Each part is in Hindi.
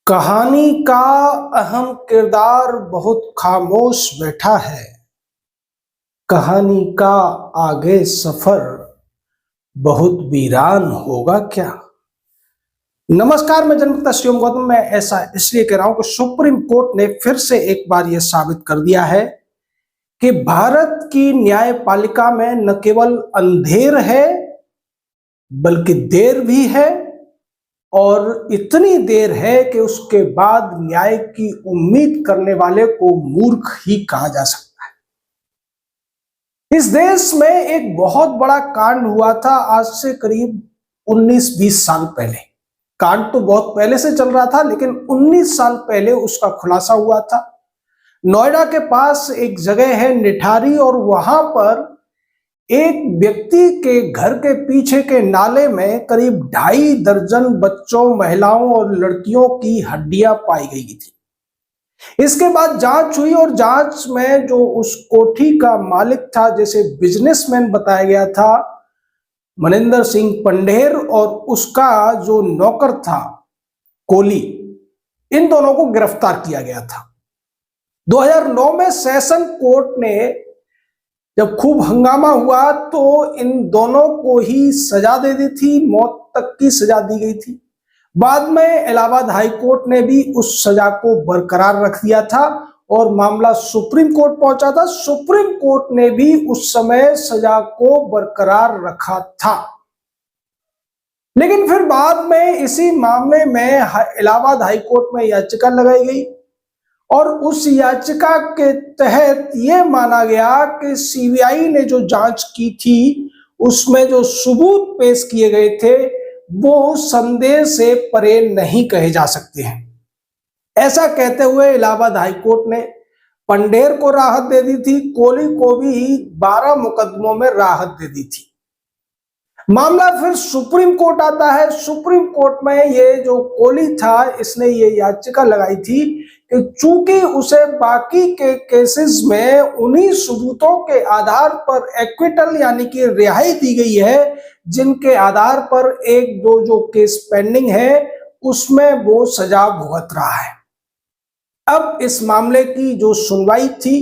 कहानी का अहम किरदार बहुत खामोश बैठा है। कहानी का आगे सफर बहुत वीरान होगा क्या। नमस्कार, मैं जन्मता शिवम गौतम। मैं ऐसा इसलिए कह रहा हूं कि सुप्रीम कोर्ट ने फिर से एक बार यह साबित कर दिया है कि भारत की न्यायपालिका में न केवल अंधेर है बल्कि देर भी है, और इतनी देर है कि उसके बाद न्याय की उम्मीद करने वाले को मूर्ख ही कहा जा सकता है। इस देश में एक बहुत बड़ा कांड हुआ था आज से करीब 19-20 साल पहले। कांड तो बहुत पहले से चल रहा था, लेकिन 19 साल पहले उसका खुलासा हुआ था। नोएडा के पास एक जगह है निठारी, और वहां पर एक व्यक्ति के घर के पीछे के नाले में करीब 2.5 दर्जन बच्चों, महिलाओं और लड़कियों की हड्डियां पाई गई थी। इसके बाद जांच हुई, और जांच में जो उस कोठी का मालिक था, जैसे बिजनेसमैन बताया गया था, मनिंदर सिंह पंढेर, और उसका जो नौकर था कोली, इन दोनों को गिरफ्तार किया गया था। 2009 में सेशन कोर्ट ने जब खूब हंगामा हुआ तो इन दोनों को ही सजा दे दी थी, मौत तक की सजा दी गई थी। बाद में इलाहाबाद हाई कोर्ट ने भी उस सजा को बरकरार रख दिया था और मामला सुप्रीम कोर्ट पहुंचा था। सुप्रीम कोर्ट ने भी उस समय सजा को बरकरार रखा था। लेकिन फिर बाद में इसी मामले में इलाहाबाद हाई कोर्ट में याचिका लगाई गई, और उस याचिका के तहत यह माना गया कि सीबीआई ने जो जांच की थी उसमें जो सबूत पेश किए गए थे वो संदेह से परे नहीं कहे जा सकते हैं। ऐसा कहते हुए इलाहाबाद हाई कोर्ट ने पंढेर को राहत दे दी थी, कोली को भी 12 मुकदमों में राहत दे दी थी। मामला फिर सुप्रीम कोर्ट आता है। सुप्रीम कोर्ट में ये जो कोली था, इसने ये याचिका लगाई थी कि चूंकि उसे बाकी के केसेस में उन्हीं सबूतों के आधार पर एक्विटल यानी कि रिहाई दी गई है जिनके आधार पर एक दो जो केस पेंडिंग है उसमें वो सजा भुगत रहा है। अब इस मामले की जो सुनवाई थी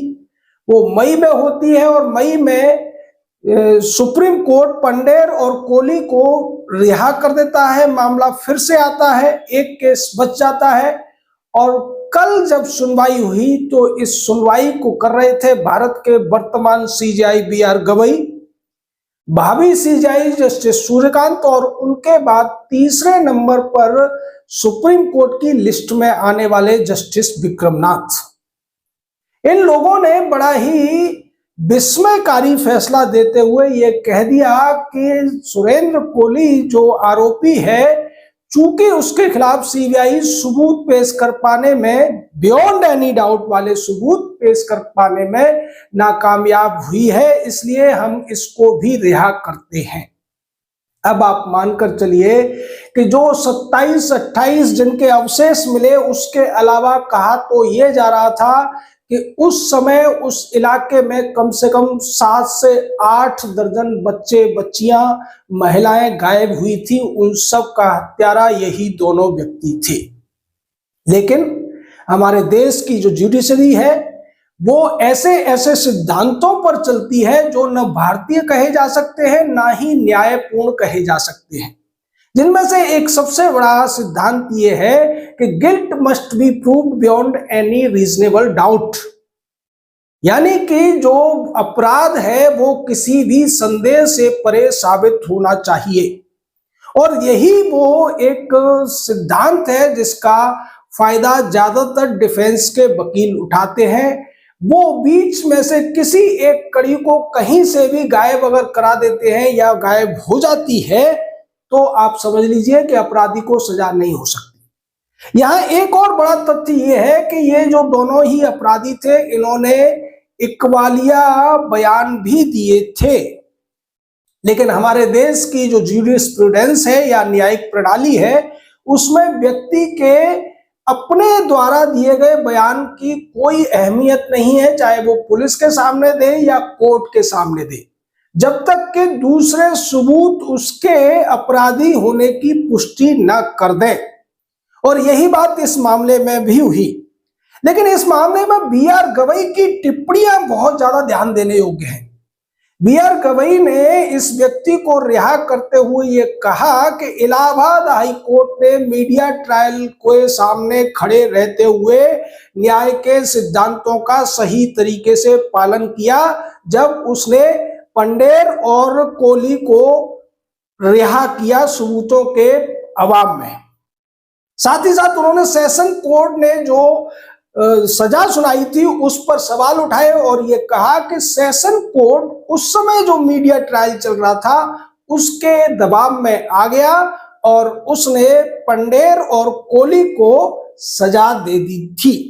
वो मई में होती है, और मई में सुप्रीम कोर्ट पंढेर और कोली को रिहा कर देता है। मामला फिर से आता है, एक केस बच जाता है, और कल जब सुनवाई हुई तो इस सुनवाई को कर रहे थे भारत के वर्तमान सीजेआई BR गवई, भावी सीजेआई जस्टिस सूर्यकांत, और उनके बाद तीसरे नंबर पर सुप्रीम कोर्ट की लिस्ट में आने वाले जस्टिस विक्रमनाथ। इन लोगों ने बड़ा ही विस्मयकारी फैसला देते हुए यह कह दिया कि सुरेंद्र कोली जो आरोपी है, चूंकि उसके खिलाफ सीबीआई सबूत पेश कर पाने में, बियॉन्ड एनी डाउट वाले सबूत पेश कर पाने में नाकामयाब हुई है, इसलिए हम इसको भी रिहा करते हैं। अब आप मानकर चलिए कि जो 27-28 जिनके अवशेष मिले उसके अलावा कहा तो यह जा रहा था कि उस समय उस इलाके में कम से कम 7 से 8 दर्जन बच्चे, बच्चियां, महिलाएं गायब हुई थी। उन सब का हत्यारा यही दोनों व्यक्ति थे। लेकिन हमारे देश की जो जुडिशरी है वो ऐसे ऐसे सिद्धांतों पर चलती है जो न भारतीय कहे जा सकते हैं ना ही न्यायपूर्ण कहे जा सकते हैं। जिनमें से एक सबसे बड़ा सिद्धांत यह है कि guilt must be proved beyond any reasonable doubt, यानी कि जो अपराध है वो किसी भी संदेह से परे साबित होना चाहिए। और यही वो एक सिद्धांत है जिसका फायदा ज्यादातर डिफेंस के वकील उठाते हैं। वो बीच में से किसी एक कड़ी को कहीं से भी गायब अगर करा देते हैं या गायब हो जाती है तो आप समझ लीजिए कि अपराधी को सजा नहीं हो सकती। यहां एक और बड़ा तथ्य यह है कि ये जो दोनों ही अपराधी थे, इन्होंने इकबालिया बयान भी दिए थे। लेकिन हमारे देश की जो ज्यूरिस्प्रूडेंस है या न्यायिक प्रणाली है उसमें व्यक्ति के अपने द्वारा दिए गए बयान की कोई अहमियत नहीं है, चाहे वो पुलिस के सामने दे या कोर्ट के सामने दे, जब तक कि दूसरे सबूत उसके अपराधी होने की पुष्टि न कर दें। और यही बात इस मामले में भी हुई। लेकिन इस मामले में बी.आर. गवई की टिप्पणियां बहुत ज्यादा ध्यान देने योग्य हैं। बी.आर. गवई ने इस व्यक्ति को रिहा करते हुए ये कहा कि इलाहाबाद हाई कोर्ट ने मीडिया ट्रायल के सामने खड़े रहते हुए न्याय के सिद्धांतों का सही तरीके से पालन किया जब उसने पंडेर और कोहली को रिहा किया सबूतों के अभाव में। साथ ही साथ उन्होंने सेशन कोर्ट ने जो सजा सुनाई थी उस पर सवाल उठाए और ये कहा कि सेशन कोर्ट उस समय जो मीडिया ट्रायल चल रहा था उसके दबाव में आ गया और उसने पंडेर और कोहली को सजा दे दी थी।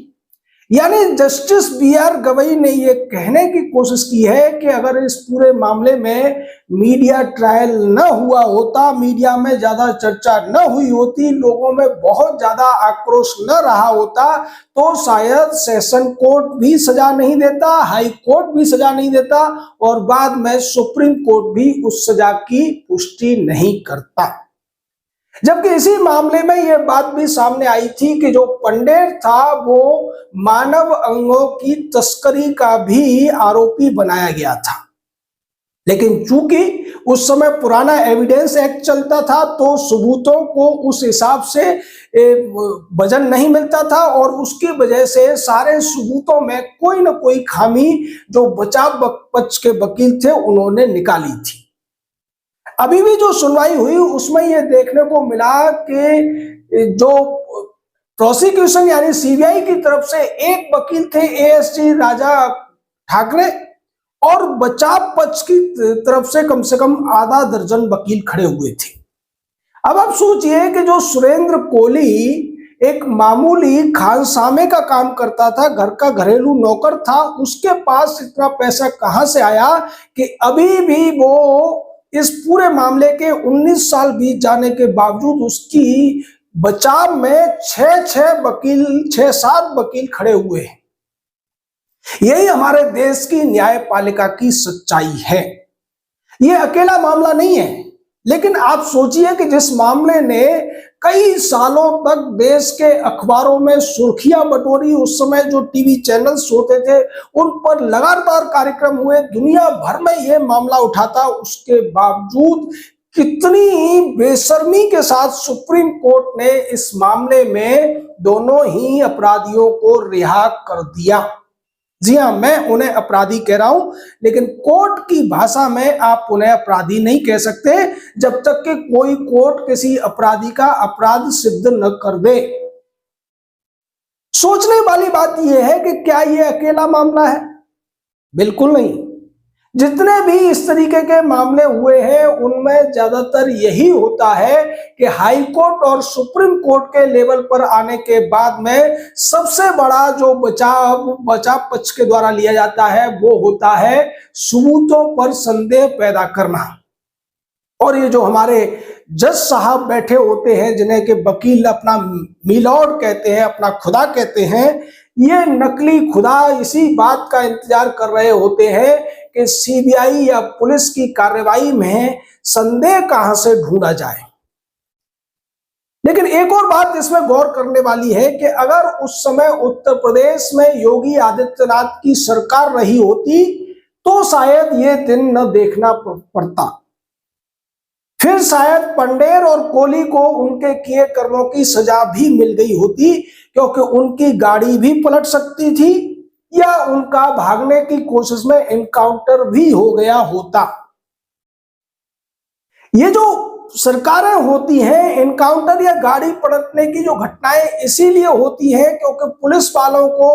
यानी जस्टिस बी.आर. गवई ने यह कहने की कोशिश की है कि अगर इस पूरे मामले में मीडिया ट्रायल न हुआ होता, मीडिया में ज्यादा चर्चा न हुई होती, लोगों में बहुत ज्यादा आक्रोश न रहा होता, तो शायद सेशन कोर्ट भी सजा नहीं देता, हाई कोर्ट भी सजा नहीं देता और बाद में सुप्रीम कोर्ट भी उस सजा की पुष्टि नहीं करता। जबकि इसी मामले में यह बात भी सामने आई थी कि जो पंडेर था वो मानव अंगों की तस्करी का भी आरोपी बनाया गया था। लेकिन चूंकि उस समय पुराना एविडेंस एक्ट चलता था तो सबूतों को उस हिसाब से वजन नहीं मिलता था और उसकी वजह से सारे सबूतों में कोई ना कोई खामी जो बचाव पक्ष के वकील थे उन्होंने निकाली थी। अभी भी जो सुनवाई हुई उसमें यह देखने को मिला कि जो प्रोसिक्यूशन यानी सीबीआई की तरफ से एक वकील थे एएसजी राजा ठाकरे और बचाव पक्ष की तरफ से कम आधा दर्जन वकील खड़े हुए थे। अब आप सोचिए कि जो सुरेंद्र कोहली एक मामूली खानसामे का काम करता था, घर का घरेलू नौकर था, उसके पास इतना पैसा कहां से आया कि अभी भी वो इस पूरे मामले के 19 साल बीत जाने के बावजूद उसकी बचाव में 6-7 वकील खड़े हुए हैं। यही हमारे देश की न्यायपालिका की सच्चाई है। यह अकेला मामला नहीं है, लेकिन आप सोचिए कि जिस मामले ने कई सालों तक देश के अखबारों में सुर्खियां बटोरी, उस समय जो टीवी चैनल्स होते थे उन पर लगातार कार्यक्रम हुए, दुनिया भर में यह मामला उठा था, उसके बावजूद कितनी बेशर्मी के साथ सुप्रीम कोर्ट ने इस मामले में दोनों ही अपराधियों को रिहा कर दिया। जी हां, मैं उन्हें अपराधी कह रहा हूं, लेकिन कोर्ट की भाषा में आप उन्हें अपराधी नहीं कह सकते जब तक कि कोई कोर्ट किसी अपराधी का अपराध सिद्ध न कर दे। सोचने वाली बात यह है कि क्या यह अकेला मामला है? बिल्कुल नहीं। जितने भी इस तरीके के मामले हुए हैं उनमें ज्यादातर यही होता है कि हाई कोर्ट और सुप्रीम कोर्ट के लेवल पर आने के बाद में सबसे बड़ा जो बचाव पक्ष के द्वारा लिया जाता है वो होता है सबूतों पर संदेह पैदा करना। और ये जो हमारे जज साहब बैठे होते हैं जिन्हें के वकील अपना मिलॉर्ड कहते हैं, अपना खुदा कहते हैं, ये नकली खुदा इसी बात का इंतजार कर रहे होते हैं कि सीबीआई या पुलिस की कार्रवाई में संदेह कहां से ढूंढा जाए। लेकिन एक और बात इसमें गौर करने वाली है कि अगर उस समय उत्तर प्रदेश में योगी आदित्यनाथ की सरकार रही होती तो शायद ये दिन न देखना पड़ता। फिर शायद पंडेर और कोहली को उनके किए कर्मों की सजा भी मिल गई होती, क्योंकि उनकी गाड़ी भी पलट सकती थी या उनका भागने की कोशिश में एनकाउंटर भी हो गया होता। ये जो सरकारें होती हैं, एनकाउंटर या गाड़ी पलटने की जो घटनाएं इसीलिए होती हैं क्योंकि पुलिस वालों को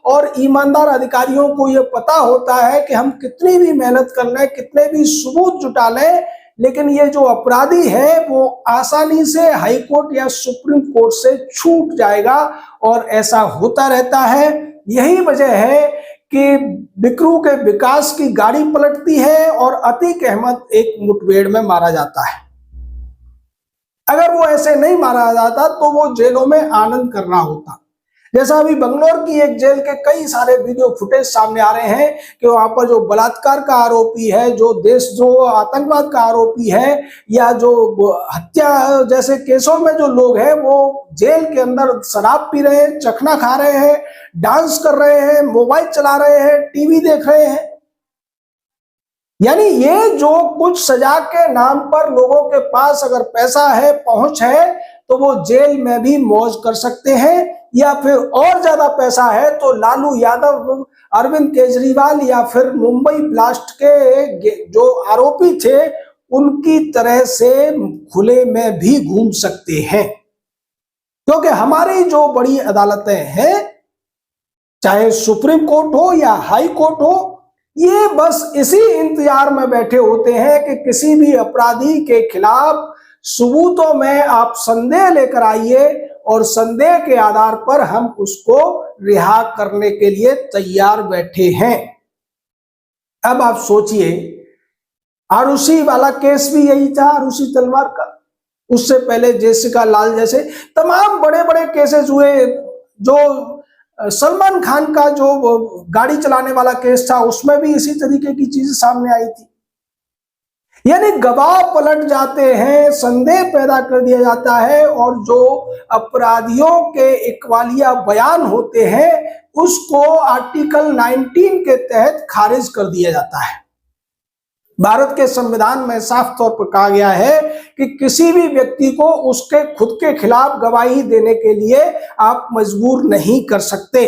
और ईमानदार अधिकारियों को यह पता होता है कि हम कितनी भी मेहनत कर लें, कितने भी सबूत जुटा लें, लेकिन ये जो अपराधी है वो आसानी से हाई कोर्ट या सुप्रीम कोर्ट से छूट जाएगा और ऐसा होता रहता है। यही वजह है कि बिकरू के विकास की गाड़ी पलटती है और अतीक अहमद एक मुठभेड़ में मारा जाता है। अगर वो ऐसे नहीं मारा जाता तो वो जेलों में आनंद कर रहा होता। जैसा अभी बंगलोर की एक जेल के कई सारे वीडियो फुटेज सामने आ रहे हैं कि वहां पर जो बलात्कार का आरोपी है, जो देशद्रोह आतंकवाद का आरोपी है, या जो हत्या जैसे केसों में जो लोग हैं, वो जेल के अंदर शराब पी रहे हैं, चखना खा रहे हैं, डांस कर रहे हैं, मोबाइल चला रहे हैं, टीवी देख रहे हैं। यानी ये जो कुछ सजा के नाम पर लोगों के पास अगर पैसा है, पहुंच है, तो वो जेल में भी मौज कर सकते हैं, या फिर और ज्यादा पैसा है तो लालू यादव, अरविंद केजरीवाल या फिर मुंबई ब्लास्ट के जो आरोपी थे उनकी तरह से खुले में भी घूम सकते हैं। क्योंकि हमारी जो बड़ी अदालतें हैं, चाहे सुप्रीम कोर्ट हो या हाई कोर्ट हो, ये बस इसी इंतजार में बैठे होते हैं कि किसी भी अपराधी के खिलाफ सबूतों में आप संदेह लेकर आइए और संदेह के आधार पर हम उसको रिहा करने के लिए तैयार बैठे हैं। अब आप सोचिए, आरुषि वाला केस भी यही था, आरुषि तलवार का। उससे पहले जेसिका लाल जैसे तमाम बड़े बड़े केसेस हुए। जो सलमान खान का जो गाड़ी चलाने वाला केस था, उसमें भी इसी तरीके की चीजें सामने आई थी। यानी गवाह पलट जाते हैं, संदेह पैदा कर दिया जाता है, और जो अपराधियों के इकबालिया बयान होते हैं उसको आर्टिकल 19 के तहत खारिज कर दिया जाता है। भारत के संविधान में साफ तौर पर कहा गया है कि किसी भी व्यक्ति को उसके खुद के खिलाफ गवाही देने के लिए आप मजबूर नहीं कर सकते,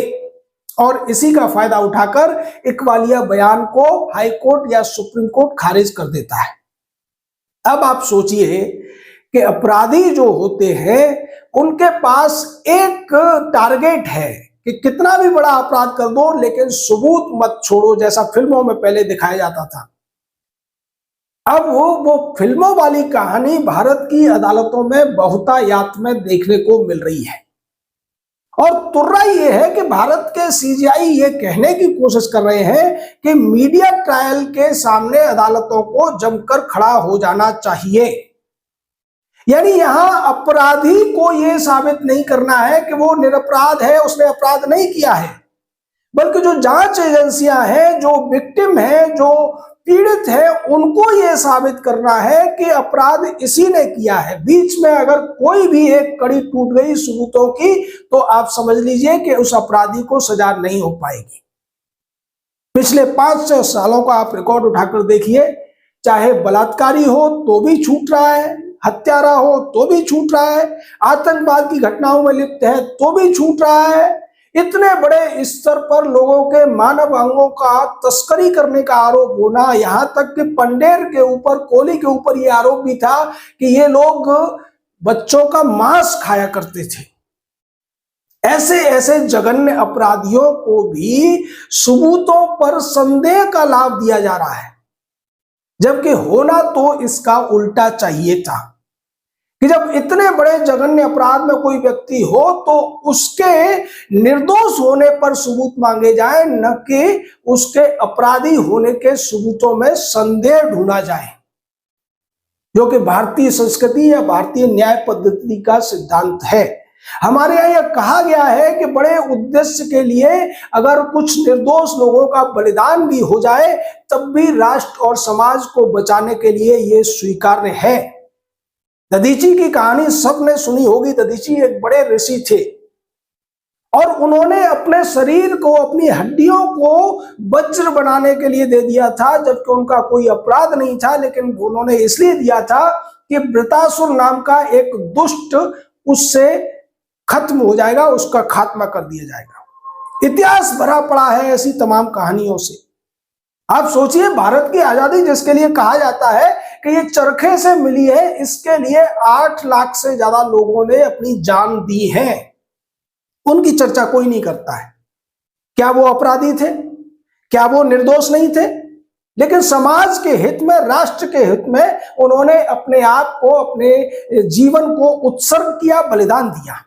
और इसी का फायदा उठाकर इकबालिया बयान को हाई कोर्ट या सुप्रीम कोर्ट खारिज कर देता है। अब आप सोचिए कि अपराधी जो होते हैं उनके पास एक टारगेट है कि कितना भी बड़ा अपराध कर दो लेकिन सबूत मत छोड़ो, जैसा फिल्मों में पहले दिखाया जाता था। अब वो फिल्मों वाली कहानी भारत की अदालतों में बहुतायत में देखने को मिल रही है। और तुर्रा ये है कि भारत के सीजीआई ये कहने की कोशिश कर रहे हैं कि मीडिया ट्रायल के सामने अदालतों को जमकर खड़ा हो जाना चाहिए। यानी यहां अपराधी को यह साबित नहीं करना है कि वो निरपराध है, उसने अपराध नहीं किया है, बल्कि जो जांच एजेंसियां हैं, जो विक्टिम हैं, जो पीड़ित है, उनको यह साबित करना है कि अपराध इसी ने किया है। बीच में अगर कोई भी एक कड़ी टूट गई सबूतों की तो आप समझ लीजिए कि उस अपराधी को सजा नहीं हो पाएगी। पिछले 5-6 सालों का आप रिकॉर्ड उठाकर देखिए, चाहे बलात्कारी हो तो भी छूट रहा है, हत्यारा हो तो भी छूट रहा है, आतंकवाद की घटनाओं में लिप्त है तो भी छूट रहा है। इतने बड़े स्तर पर लोगों के मानव अंगों का तस्करी करने का आरोप होना, यहां तक कि पंडेर के ऊपर, कोहली के ऊपर यह आरोप भी था कि ये लोग बच्चों का मांस खाया करते थे। ऐसे ऐसे जघन्य अपराधियों को भी सबूतों पर संदेह का लाभ दिया जा रहा है, जबकि होना तो इसका उल्टा चाहिए था कि जब इतने बड़े जघन्य अपराध में कोई व्यक्ति हो तो उसके निर्दोष होने पर सबूत मांगे जाए, न कि उसके अपराधी होने के सबूतों में संदेह ढूंढा जाए, जो कि भारतीय संस्कृति या भारतीय न्याय पद्धति का सिद्धांत है। हमारे यहाँ यह कहा गया है कि बड़े उद्देश्य के लिए अगर कुछ निर्दोष लोगों का बलिदान भी हो जाए तब भी राष्ट्र और समाज को बचाने के लिए यह स्वीकार्य है। दधीची की कहानी सबने सुनी होगी। दधीची एक बड़े ऋषि थे और उन्होंने अपने शरीर को, अपनी हड्डियों को वज्र बनाने के लिए दे दिया था, जबकि उनका कोई अपराध नहीं था, लेकिन उन्होंने इसलिए दिया था कि वृतासुर नाम का एक दुष्ट उससे खत्म हो जाएगा, उसका खात्मा कर दिया जाएगा। इतिहास भरा पड़ा है ऐसी तमाम कहानियों से। आप सोचिए, भारत की आजादी जिसके लिए कहा जाता है कि ये चरखे से मिली है, इसके लिए 8 लाख से ज्यादा लोगों ने अपनी जान दी है। उनकी चर्चा कोई नहीं करता है। क्या वो अपराधी थे? क्या वो निर्दोष नहीं थे? लेकिन समाज के हित में, राष्ट्र के हित में उन्होंने अपने आप को, अपने जीवन को उत्सर्ग किया, बलिदान दिया।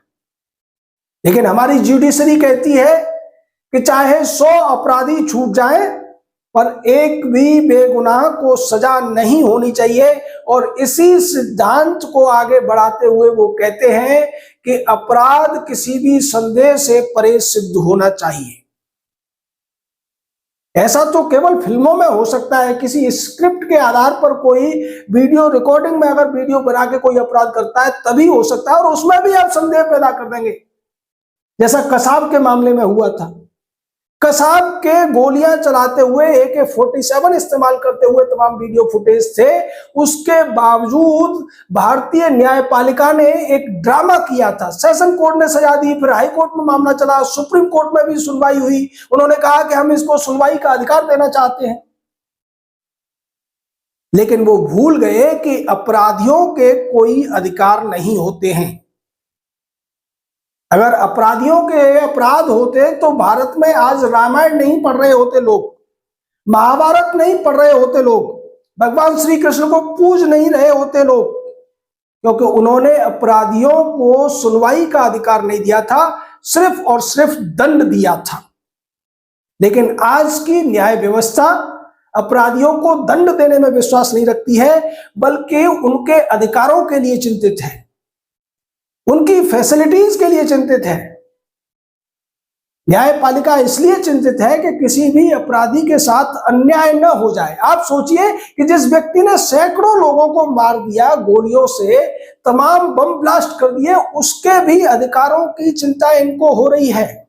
लेकिन हमारी जुडिशरी कहती है कि चाहे 100 अपराधी छूट जाएं पर एक भी बेगुनाह को सजा नहीं होनी चाहिए। और इसी सिद्धांत को आगे बढ़ाते हुए वो कहते हैं कि अपराध किसी भी संदेह से परे सिद्ध होना चाहिए। ऐसा तो केवल फिल्मों में हो सकता है, किसी स्क्रिप्ट के आधार पर कोई वीडियो रिकॉर्डिंग में अगर वीडियो बना के कोई अपराध करता है तभी हो सकता है, और उसमें भी आप संदेह पैदा कर देंगे, जैसा कसाब के मामले में हुआ था। कसाब के गोलियां चलाते हुए AK-47 इस्तेमाल करते हुए तमाम वीडियो फुटेज थे, उसके बावजूद भारतीय न्यायपालिका ने एक ड्रामा किया था। सेशन कोर्ट ने सजा दी, फिर हाई कोर्ट में मामला चला, सुप्रीम कोर्ट में भी सुनवाई हुई। उन्होंने कहा कि हम इसको सुनवाई का अधिकार देना चाहते हैं, लेकिन वो भूल गए कि अपराधियों के कोई अधिकार नहीं होते हैं। अगर अपराधियों के अपराध होते तो भारत में आज रामायण नहीं पढ़ रहे होते लोग, महाभारत नहीं पढ़ रहे होते लोग, भगवान श्री कृष्ण को पूज नहीं रहे होते लोग, क्योंकि उन्होंने अपराधियों को सुनवाई का अधिकार नहीं दिया था, सिर्फ और सिर्फ दंड दिया था। लेकिन आज की न्याय व्यवस्था अपराधियों को दंड देने में विश्वास नहीं रखती है, बल्कि उनके अधिकारों के लिए चिंतित है, उनकी फैसिलिटीज के लिए चिंतित है। न्यायपालिका इसलिए चिंतित है कि किसी भी अपराधी के साथ अन्याय न हो जाए। आप सोचिए कि जिस व्यक्ति ने सैकड़ों लोगों को मार दिया गोलियों से, तमाम बम ब्लास्ट कर दिए, उसके भी अधिकारों की चिंता इनको हो रही है।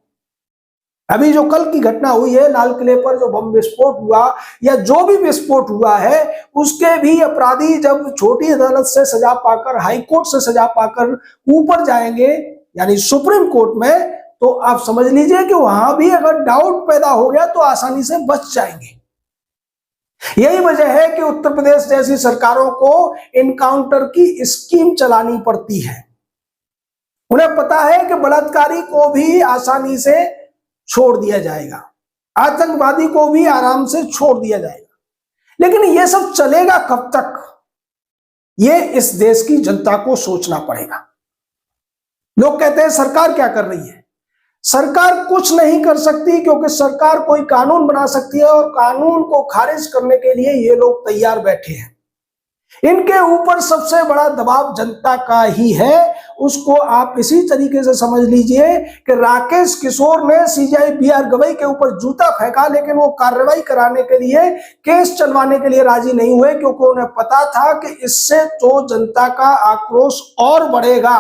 अभी जो कल की घटना हुई है, लाल किले पर जो बम विस्फोट हुआ या जो भी विस्फोट हुआ है, उसके भी अपराधी जब छोटी अदालत से सजा पाकर, हाई कोर्ट से सजा पाकर ऊपर जाएंगे यानी सुप्रीम कोर्ट में, तो आप समझ लीजिए कि वहां भी अगर डाउट पैदा हो गया तो आसानी से बच जाएंगे। यही वजह है कि उत्तर प्रदेश जैसी सरकारों को इनकाउंटर की स्कीम चलानी पड़ती है। उन्हें पता है कि बलात्कारी को भी आसानी से छोड़ दिया जाएगा, आतंकवादी को भी आराम से छोड़ दिया जाएगा, लेकिन यह सब चलेगा कब तक, ये इस देश की जनता को सोचना पड़ेगा। लोग कहते हैं सरकार क्या कर रही है? सरकार कुछ नहीं कर सकती, क्योंकि सरकार कोई कानून बना सकती है और कानून को खारिज करने के लिए ये लोग तैयार बैठे हैं। इनके ऊपर सबसे बड़ा दबाव जनता का ही है। उसको आप इसी तरीके से समझ लीजिए कि राकेश किशोर ने CJI BR गवई के ऊपर जूता फेंका, लेकिन वो कार्रवाई कराने के लिए, केस चलवाने के लिए राजी नहीं हुए, क्योंकि उन्हें पता था कि इससे तो जनता का आक्रोश और बढ़ेगा।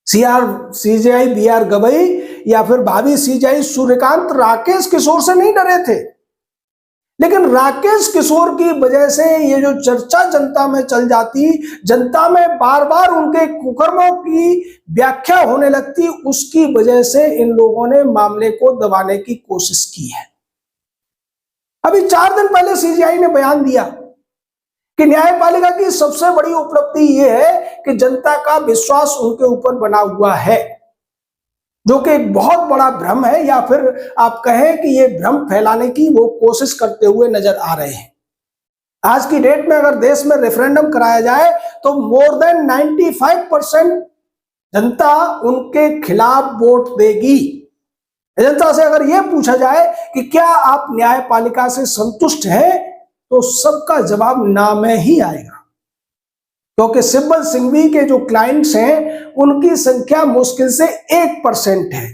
CJI BR गवई या फिर भाभी CJI सूर्यकांत राकेश किशोर से नहीं डरे थे, लेकिन राकेश किशोर की वजह से ये जो चर्चा जनता में चल जाती, जनता में बार बार उनके कुकर्मों की व्याख्या होने लगती, उसकी वजह से इन लोगों ने मामले को दबाने की कोशिश की है। अभी 4 दिन पहले CJI ने बयान दिया कि न्यायपालिका की सबसे बड़ी उपलब्धि यह है कि जनता का विश्वास उनके ऊपर बना हुआ है, जो कि एक बहुत बड़ा भ्रम है, या फिर आप कहें कि ये भ्रम फैलाने की वो कोशिश करते हुए नजर आ रहे हैं। आज की डेट में अगर देश में रेफरेंडम कराया जाए तो मोर देन 95% जनता उनके खिलाफ वोट देगी। जनता से अगर यह पूछा जाए कि क्या आप न्यायपालिका से संतुष्ट हैं, तो सबका जवाब ना में ही आएगा, क्योंकि सिब्बल सिंघवी के जो क्लाइंट्स हैं उनकी संख्या मुश्किल से 1% है।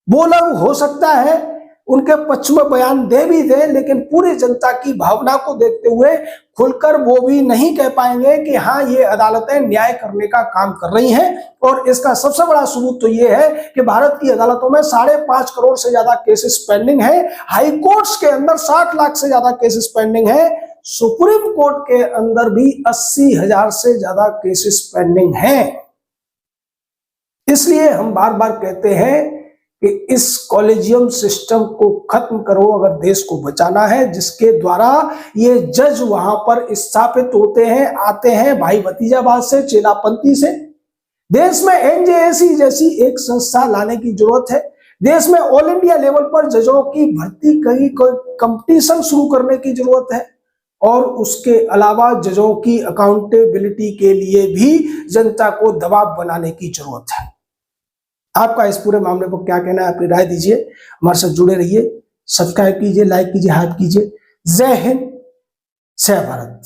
वो लोग हो सकता है उनके पक्ष में बयान दे भी दे, लेकिन पूरी जनता की भावना को देखते हुए खुलकर वो भी नहीं कह पाएंगे कि हाँ, ये अदालतें न्याय करने का काम कर रही हैं। और इसका सबसे बड़ा सबूत तो ये है कि भारत की अदालतों में 5.5 करोड़ से ज्यादा केसेस पेंडिंग है, हाई कोर्ट्स के अंदर 60 लाख से ज्यादा केसेस पेंडिंग है, सुप्रीम कोर्ट के अंदर भी 80,000 से ज्यादा केसेस पेंडिंग हैं। इसलिए हम बार बार कहते हैं कि इस कॉलेजियम सिस्टम को खत्म करो अगर देश को बचाना है, जिसके द्वारा ये जज वहां पर स्थापित होते हैं, आते हैं भाई भतीजावाद से, चेलापंथी से। देश में NJAC जैसी एक संस्था लाने की जरूरत है। देश में ऑल इंडिया लेवल पर जजों की भर्ती कहीं कंपटीशन शुरू करने की जरूरत है, और उसके अलावा जजों की अकाउंटेबिलिटी के लिए भी जनता को दबाव बनाने की जरूरत है। आपका इस पूरे मामले पर क्या कहना है? अपनी राय दीजिए, हमारे साथ जुड़े रहिए। सब्सक्राइब कीजिए, लाइक कीजिए, हाइप कीजिए। जय हिंद, जय भारत।